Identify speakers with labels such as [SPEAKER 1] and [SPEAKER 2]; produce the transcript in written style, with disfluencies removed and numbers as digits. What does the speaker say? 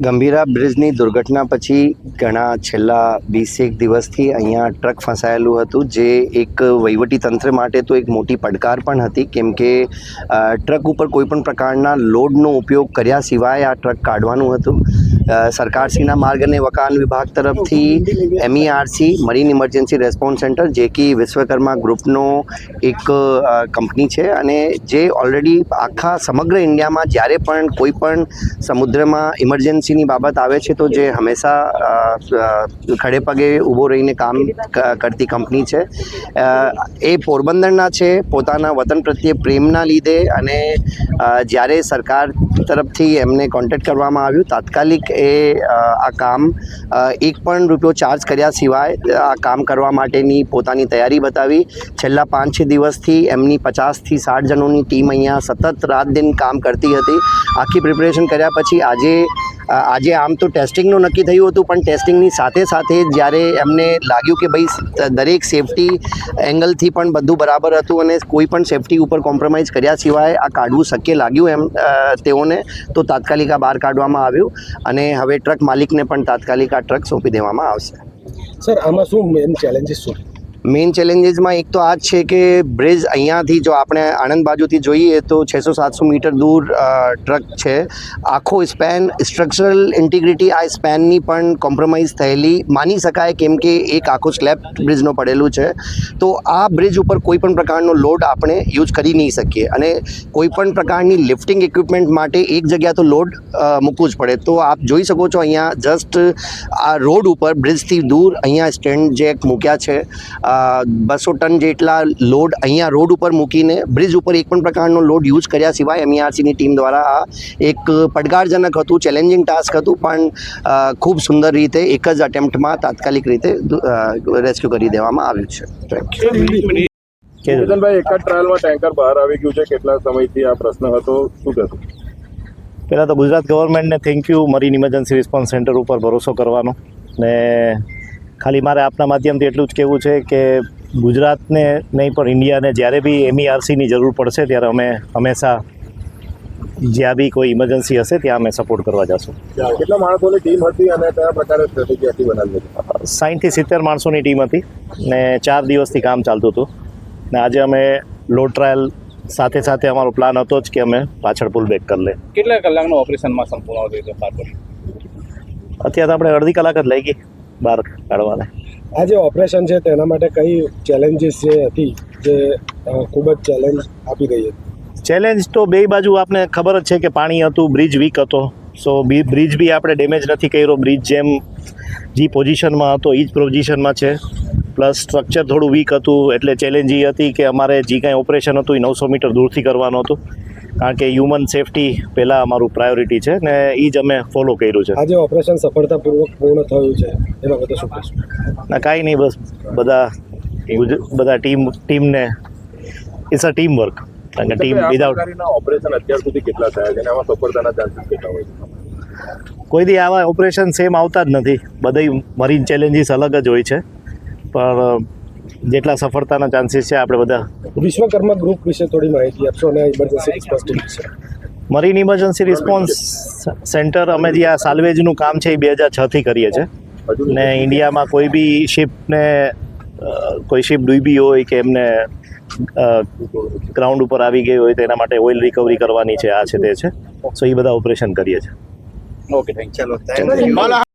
[SPEAKER 1] ગંભીરા બ્રિજની દુર્ઘટના પછી ઘણા છેલ્લા 20 દિવસથી અહીંયા ટ્રક ફસાયેલું હતું, જે એક વહીવટી તંત્ર માટે તો એક મોટી પડકાર પણ હતી, કેમ કે ટ્રક ઉપર કોઈપણ પ્રકારના લોડનો ઉપયોગ કર્યા સિવાય આ ટ્રક કાઢવાનું હતું. સરકારશ્રીના માર્ગ અને વહાણ વિભાગ તરફથી MERC marine emergency response centre, જે કે વિશ્વકર્મા ગ્રુપનો એક કંપની છે અને જે ઓલરેડી આખા સમગ્ર ઇન્ડિયામાં જ્યારે પણ કોઈ પણ સમુદ્રમાં ઇમરજન્સીની બાબત આવે છે તો જે હંમેશા ખડે પગે ઊભો રહીને કામ કરતી કંપની છે. એ પોરબંદરના છે. પોતાના વતન પ્રત્યે પ્રેમના લીધે અને જ્યારે સરકાર તરફથી એમને કોન્ટેક્ટ કરવામાં આવ્યું, તાત્કાલિક આ કામ એક પણ રૂપિયો ચાર્જ કર્યા સિવાય આ કામ કરવા માટેની પોતાની તૈયારી બતાવી. છેલ્લા 5-6 દિવસથી એમની 50 થી 60 જણોની ટીમ અહીંયા સતત રાત દિન કામ કરતી હતી. આખી પ્રિપરેશન કર્યા પછી આજે આમ તો ટેસ્ટિંગનું નક્કી થયું હતું, પણ ટેસ્ટિંગની સાથે સાથે જ્યારે એમને લાગ્યું કે ભાઈ દરેક સેફટી એંગલથી પણ બધું બરાબર હતું અને કોઈ પણ સેફટી ઉપર કોમ્પ્રોમાઇઝ કર્યા સિવાય આ કાઢવું શક્ય લાગ્યું એમ તેઓને, તો તાત્કાલિક આ બહાર કાઢવામાં આવ્યું અને હવે ટ્રક માલિકને પણ તાત્કાલિક આ ટ્રક સોંપી દેવામાં આવશે.
[SPEAKER 2] સર, આમાં શું મેઇન ચેલેન્જીસ શું?
[SPEAKER 1] મેઇન ચેલેન્જીસમાં એક તો આ જ છે કે બ્રિજ અહીંયાથી જો આપણે આણંદ બાજુથી જોઈએ તો 600-700 મીટર દૂર ટ્રક છે. આખો સ્પેન, સ્ટ્રક્ચરલ ઇન્ટિગ્રિટી આ સ્પેનની પણ કોમ્પ્રોમાઇઝ થયેલી માની શકાય, કેમ કે એક આખો સ્લેબ બ્રિજનો પડેલું છે. તો આ બ્રિજ ઉપર કોઈ પણ પ્રકારનો લોડ આપણે યુઝ કરી નહીં શકીએ અને કોઈ પણ પ્રકારની લિફ્ટિંગ ઇક્વિપમેન્ટ માટે એક જગ્યા તો લોડ મૂકવું જ પડે. તો આપ જોઈ શકો છો અહીંયા જસ્ટ આ રોડ ઉપર બ્રિજથી દૂર અહીંયા સ્ટેન્ડ જેક મૂક્યા છે. 200 ટન જેટલા લોડ અહીંયા રોડ ઉપર મૂકીને બ્રિજ ઉપર એક પણ પ્રકારનો લોડ યુઝ કર્યા સિવાય MERCની ટીમ દ્વારા આ એક પડકારજનક હતું, ચેલેન્જિંગ ટાસ્ક હતું, પણ ખૂબ સુંદર રીતે એક જ અટેમ્પ્ટમાં તાત્કાલિક રીતે રેસ્ક્યુ કરી દેવામાં આવ્યું છે.
[SPEAKER 3] કેતનભાઈ, એક જ ટ્રાયલમાં ટેન્કર બહાર આવી ગયું છે, કેટલા સમયથી આ પ્રશ્ન હતો, શું કહેશું?
[SPEAKER 4] પહેલાં તો ગુજરાત ગવર્મેન્ટને thank you marine emergency response centre ઉપર ભરોસો કરવાનો. ને ખાલી મારે આપના માધ્યમથી એટલું જ કહેવું છે કે ગુજરાતને નહીં પણ ઇન્ડિયાને જ્યારે બી MERCની જરૂર પડશે ત્યારે અમે હંમેશા જ્યાં બી કોઈ ઇમરજન્સી હશે ત્યાં અમે સપોર્ટ કરવા જશું.
[SPEAKER 3] કેટલા માણસોની ટીમ હતી અને કયા પ્રકારે સ્ટ્રેટેજી હતી બનાવી?
[SPEAKER 4] 60 થી 70 માણસોની ટીમ હતી ને 4 દિવસથી કામ ચાલતું હતું. ને આજે અમે લોડ ટ્રાયલ સાથે સાથે અમારો પ્લાન હતો જ કે અમે પાછળ પુલ બેક કરી લે.
[SPEAKER 5] કેટલા કલાકનું ઓપરેશનમાં સંપૂર્ણ રીતે પાર પડ્યું?
[SPEAKER 4] અત્યારે આપણે અડધી કલાક જ લઈ ગઈ બહાર કાઢવાને.
[SPEAKER 2] આ જે ઓપરેશન છે તેના માટે કઈ ચેલેન્જીસ જે હતી જે ખૂબ જ ચેલેન્જ આપી રહી હતી?
[SPEAKER 4] ચેલેન્જ તો બે બાજુ આપને ખબર જ છે કે પાણી હતું, બ્રિજ વીક હતો. સો બ્રિજ બી આપણે ડેમેજ નથી કર્યો. બ્રિજ જેમ જે પોઝિશનમાં હતો એ જ પોઝિશનમાં છે. પ્લસ સ્ટ્રક્ચર થોડું વીક હતું, એટલે ચેલેન્જ એ હતી કે અમારે જે કાંઈ ઓપરેશન હતું એ 900 મીટર દૂરથી કરવાનું હતું, કારણ કે હ્યુમન સેફટી પહેલાં અમારું પ્રાયોરિટી છે ને એ જ અમે ફોલો કર્યું છે.
[SPEAKER 2] આજે ઓપરેશન સફળતાપૂર્વક પૂર્ણ થયું છે, એના બધે શું કહેશું?
[SPEAKER 4] ના, કાંઈ નહીં, બસ બધા ટીમને ઇટ્સ અ ટીમ વર્ક. કારણ કે ટીમ વિધાઉટ
[SPEAKER 3] ઓપરેશન અત્યાર સુધી કેટલા થયા છે અને આમાં સફળતાના ચાન્સીસ કેટલા હોય છે?
[SPEAKER 4] કોઈ દી આવા ઓપરેશન સેમ આવતા જ નથી. બધી મરીન ચેલેન્જીસ અલગ જ હોય છે, પણ જેટલા સફળતાના ચાન્સીસ છે આપણે બધા.
[SPEAKER 2] વિશ્વકર્મા ગ્રુપ વિશે થોડી માહિતી આપશો અને ઇમરજન્સી રિસ્પોન્સ ટીમ વિશે.
[SPEAKER 4] મરીન ઇમરજન્સી રિસ્પોન્સ સેન્ટર અમે જે આ સાલ્વેજનું કામ છે એ 2006થી કરીએ છીએ. ને ઇન્ડિયામાં કોઈ બી શિપને કોઈ શિપ ડૂબી હોય કે એમને ગ્રાઉન્ડ ઉપર આવી ગઈ હોય તો એના માટે ઓઇલ રિકવરી કરવાની છે, આ છે તે છે. સો એ બધા ઓપરેશન કરીએ છીએ.
[SPEAKER 5] Okay, thank you.